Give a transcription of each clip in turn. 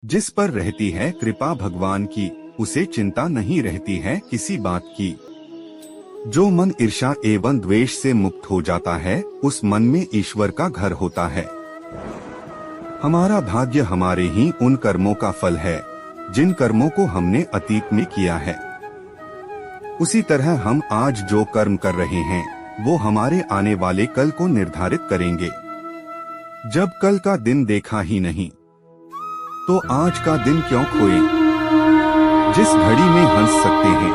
जिस पर रहती है कृपा भगवान की, उसे चिंता नहीं रहती है किसी बात की। जो मन ईर्ष्या एवं द्वेष से मुक्त हो जाता है, उस मन में ईश्वर का घर होता है। हमारा भाग्य हमारे ही उन कर्मों का फल है, जिन कर्मों को हमने अतीत में किया है। उसी तरह हम आज जो कर्म कर रहे हैं, वो हमारे आने वाले कल को निर्धारित करेंगे। जब कल का दिन देखा ही नहीं, तो आज का दिन क्यों खोए। जिस घड़ी में हंस सकते हैं,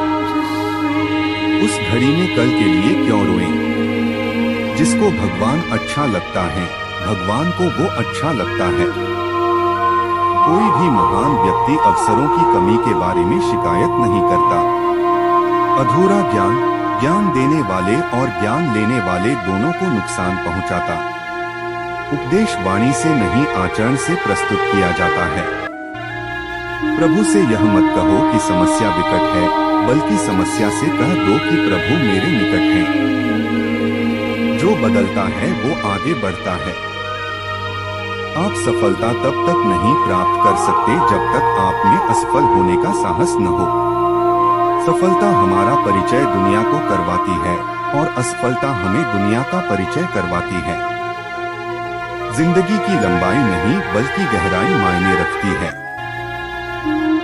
उस घड़ी में कल के लिए क्यों रोएं। जिसको भगवान अच्छा लगता है, भगवान को वो अच्छा लगता है। कोई भी महान व्यक्ति अवसरों की कमी के बारे में शिकायत नहीं करता। अधूरा ज्ञान, ज्ञान देने वाले और ज्ञान लेने वाले दोनों को नुकसान पहुंचाता। उपदेश वाणी से नहीं, आचरण से प्रस्तुत किया जाता है। प्रभु से यह मत कहो कि समस्या विकट है, बल्कि समस्या से कह दो कि प्रभु मेरे निकट हैं। जो बदलता है वो आगे बढ़ता है। आप सफलता तब तक नहीं प्राप्त कर सकते जब तक आप में असफल होने का साहस न हो। सफलता हमारा परिचय दुनिया को करवाती है और असफलता हमें दुनिया का परिचय करवाती है। जिंदगी की लंबाई नहीं, बल्कि गहराई मायने रखती है।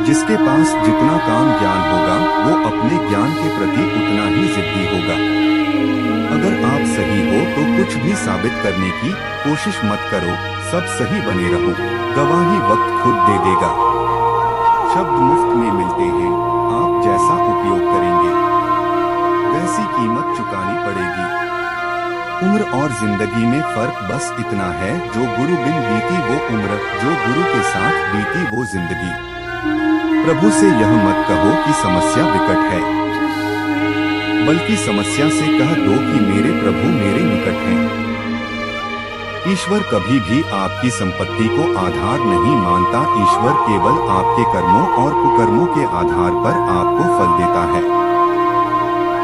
जिसके पास जितना काम ज्ञान होगा, वो अपने ज्ञान के प्रति उतना ही जिद्दी होगा। अगर आप सही हो तो कुछ भी साबित करने की कोशिश मत करो, सब सही बने रहो। गवाही वक्त खुद दे देगा। शब्द मुफ्त में मिलते हैं, आप जैसा उपयोग करेंगे, वैसी कीमत चुकानी पड़ेगी। उम्र और जिंदगी में फर्क बस इतना है, जो गुरु बिन बीती वो उम्र, जो गुरु के साथ बीती वो जिंदगी। प्रभु से यह मत कहो कि समस्या विकट है, बल्कि समस्या से कह दो कि मेरे प्रभु मेरे निकट हैं। ईश्वर कभी भी आपकी संपत्ति को आधार नहीं मानता। ईश्वर केवल आपके कर्मों और कुकर्मों के आधार पर आपको फल देता है।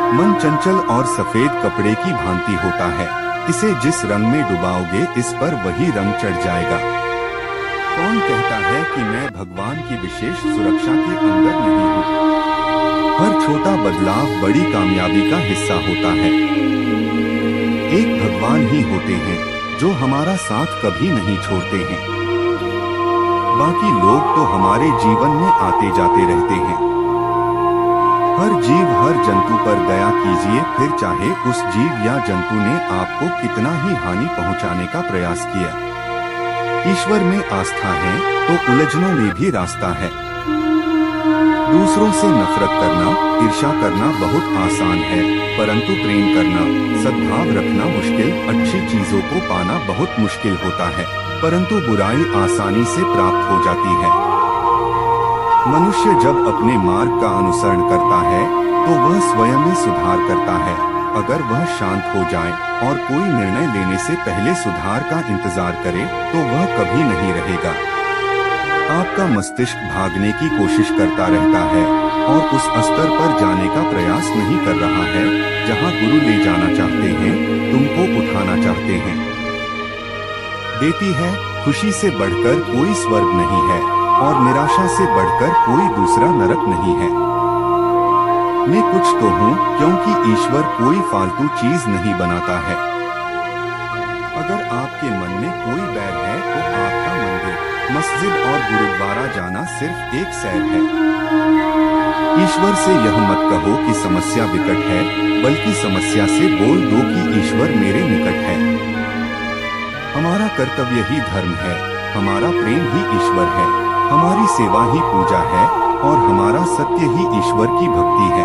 मन चंचल और सफेद कपड़े की भांति होता है। इसे जिस रंग में डुबाओगे, इस पर वही रंग चढ़ जाएगा। कौन कहता है कि मैं भगवान की विशेष सुरक्षा के अंदर नहीं हूँ। हर छोटा बदलाव बड़ी कामयाबी का हिस्सा होता है। एक भगवान ही होते हैं जो हमारा साथ कभी नहीं छोड़ते हैं। बाकी लोग तो हमारे जीवन में आते जाते रहते हैं। हर जीव, हर जंतु पर दया कीजिए, फिर चाहे उस जीव या जंतु ने आपको कितना ही हानि पहुंचाने का प्रयास किया। ईश्वर में आस्था है तो उलझनों में भी रास्ता है। दूसरों से नफरत करना, ईर्ष्या करना बहुत आसान है, परंतु प्रेम करना, सद्भाव रखना मुश्किल। अच्छी चीजों को पाना बहुत मुश्किल होता है, परंतु बुराई आसानी से प्राप्त हो जाती है। मनुष्य जब अपने मार्ग का अनुसरण करता है, तो वह स्वयं में सुधार करता है। अगर वह शांत हो जाए और कोई निर्णय लेने से पहले सुधार का इंतजार करे, तो वह कभी नहीं रहेगा। आपका मस्तिष्क भागने की कोशिश करता रहता है और उस स्तर पर जाने का प्रयास नहीं कर रहा है जहां गुरु ले जाना चाहते हैं, तुमको उठाना चाहते हैं। देती है खुशी से बढ़कर कोई स्वर्ग नहीं है, और निराशा से बढ़कर कोई दूसरा नरक नहीं है। मैं कुछ तो हूँ, क्योंकि ईश्वर कोई फालतू चीज नहीं बनाता है। अगर आपके मन में कोई बैर है, तो आपका मंदिर, मस्जिद और गुरुद्वारा जाना सिर्फ एक सैर है। ईश्वर से यह मत कहो कि समस्या विकट है, बल्कि समस्या से बोल दो कि ईश्वर मेरे निकट है। हमारा कर्तव्य ही धर्म है, हमारा प्रेम ही ईश्वर है, हमारी सेवा ही पूजा है और हमारा सत्य ही ईश्वर की भक्ति है।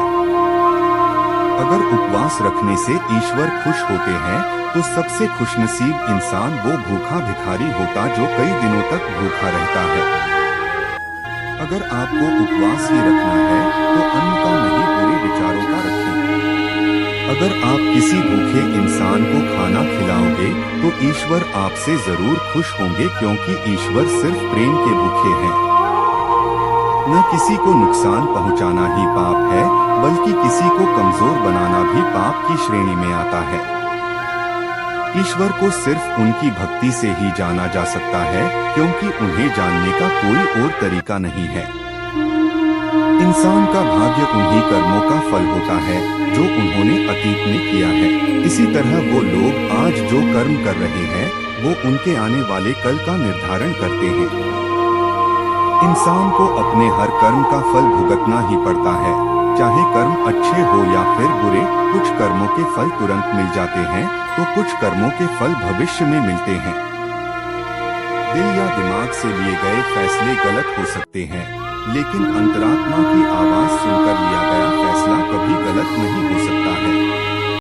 अगर उपवास रखने से ईश्वर खुश होते हैं, तो सबसे खुशनसीब इंसान वो भूखा भिखारी होता जो कई दिनों तक भूखा रहता है। अगर आपको उपवास ही रखना है, तो अन्न का नहीं, बुरे विचारों का रखें। अगर आप किसी भूखे इंसान को खाना खिलाओगे, तो ईश्वर आपसे जरूर खुश होंगे, क्योंकि ईश्वर सिर्फ प्रेम के भूखे हैं। न किसी को नुकसान पहुंचाना ही पाप है, बल्कि किसी को कमजोर बनाना भी पाप की श्रेणी में आता है। ईश्वर को सिर्फ उनकी भक्ति से ही जाना जा सकता है, क्योंकि उन्हें जानने का कोई और तरीका नहीं है। इंसान का भाग्य उन्हीं कर्मों का फल होता है जो उन्होंने अतीत में किया है। इसी तरह वो लोग आज जो कर्म कर रहे हैं वो उनके आने वाले कल का निर्धारण करते हैं। इंसान को अपने हर कर्म का फल भुगतना ही पड़ता है, चाहे कर्म अच्छे हो या फिर बुरे। कुछ कर्मों के फल तुरंत मिल जाते हैं तो कुछ कर्मों के फल भविष्य में मिलते हैं। दिल या दिमाग से लिए गए फैसले गलत हो सकते हैं, लेकिन अंतरात्मा की आवाज सुनकर लिया गया फैसला कभी गलत नहीं हो सकता है।